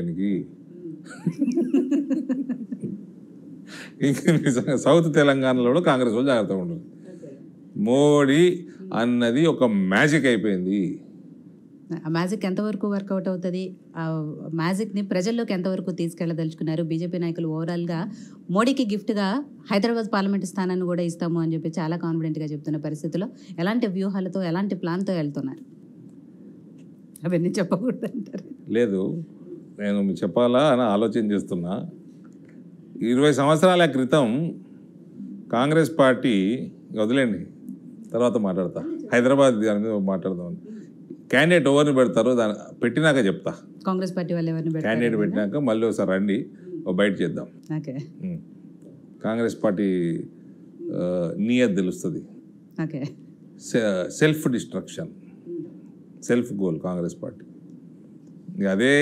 కంపెనీకి. ఇంకా నిజంగా సౌత్ తెలంగాణలో కూడా కాంగ్రెస్ వాళ్ళు జాగ్రత్తగా ఉండరు. మోడీ అన్నది ఒక మ్యాజిక్ అయిపోయింది. ఆ మ్యాజిక్ ఎంతవరకు వర్కౌట్ అవుతుంది? ఆ మ్యాజిక్ని ప్రజల్లోకి ఎంతవరకు తీసుకెళ్ళదలుచుకున్నారు? బీజేపీ నాయకులు ఓవరాల్గా మోడీకి గిఫ్ట్గా హైదరాబాద్ పార్లమెంటు స్థానాన్ని కూడా ఇస్తాము అని చెప్పి చాలా కాన్ఫిడెంట్గా చెప్తున్న పరిస్థితిలో ఎలాంటి వ్యూహాలతో ఎలాంటి ప్లాన్తో వెళ్తున్నారు? అవన్నీ చెప్పకూడదు అంటారు. లేదు, నేను చెప్పాలా అని ఆలోచన చేస్తున్నా. 20 సంవత్సరాల క్రితం కాంగ్రెస్ పార్టీ, వదిలేండి తర్వాత మాట్లాడతా, హైదరాబాద్ దాని మీద మాట్లాడదాం. క్యాండిడేట్ ఎవరిని పెడతారో దాని పెట్టినాక చెప్తా. కాంగ్రెస్ పార్టీ వాళ్ళు ఎవరిని క్యాండిడేట్ పెట్టినాక మళ్ళీ ఒకసారి రండి, బయట చేద్దాం. ఓకే, కాంగ్రెస్ పార్టీ నియత్ తెలుస్తుంది. Okay, self destruction, self goal Congress party. అదే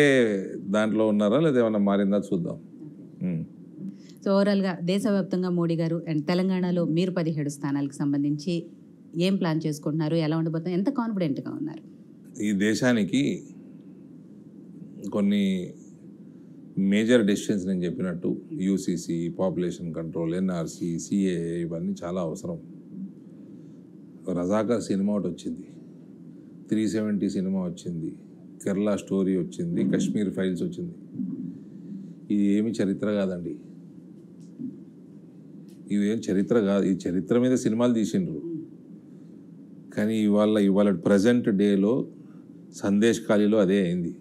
దాంట్లో ఉన్నారా లేదా ఏమన్నా మారిందా చూద్దాం. సో ఓవరాల్గా దేశవ్యాప్తంగా మోడీ గారు అండ్ తెలంగాణలో మీరు 17 స్థానాలకు సంబంధించి ఏం ప్లాన్ చేసుకుంటున్నారు, ఎలా ఉండబోతున్నారు, ఎంత కాన్ఫిడెంట్గా ఉన్నారు? ఈ దేశానికి కొన్ని మేజర్ డెసిషన్స్ నేను చెప్పినట్టు UCC, population control, NRC, CAA ఇవన్నీ చాలా అవసరం. రజాకర్ సినిమా ఒకటి వచ్చింది, 370 సినిమా వచ్చింది, కేరళ స్టోరీ వచ్చింది, కాశ్మీర్ ఫైల్స్ వచ్చింది. ఇది ఏమి చరిత్ర కాదండి, ఇదేం చరిత్ర కాదు. ఈ చరిత్ర మీద సినిమాలు తీసిండ్రు, కానీ ఇవాళ ప్రజెంట్ డేలో సందేశ్ ఖాళీలో అదే అయింది.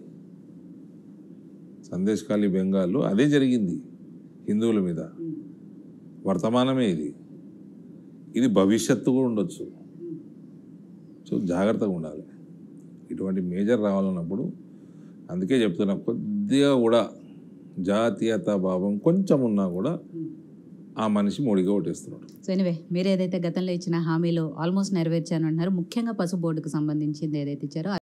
సందేశ్ ఖాళీ బెంగాల్లో అదే జరిగింది హిందువుల మీద. వర్తమానమే ఇది భవిష్యత్తు కూడా ఉండొచ్చు. సో జాగ్రత్తగా ఉండాలి ఇటువంటి మేజర్ రావాలన్నప్పుడు. అందుకే చెప్తున్నా, కొద్దిగా కూడా జాతీయతా భావం కొంచెం ఉన్నా కూడా ఆ మనిషి మోడీగా ఓటేస్తున్నాడు. సో ఎనివే, మీరు ఏదైతే గతంలో ఇచ్చిన హామీలు ఆల్మోస్ట్ నెరవేర్చాను అంటున్నారు. ముఖ్యంగా పసుపు బోర్డుకు సంబంధించింది ఏదైతే ఇచ్చారో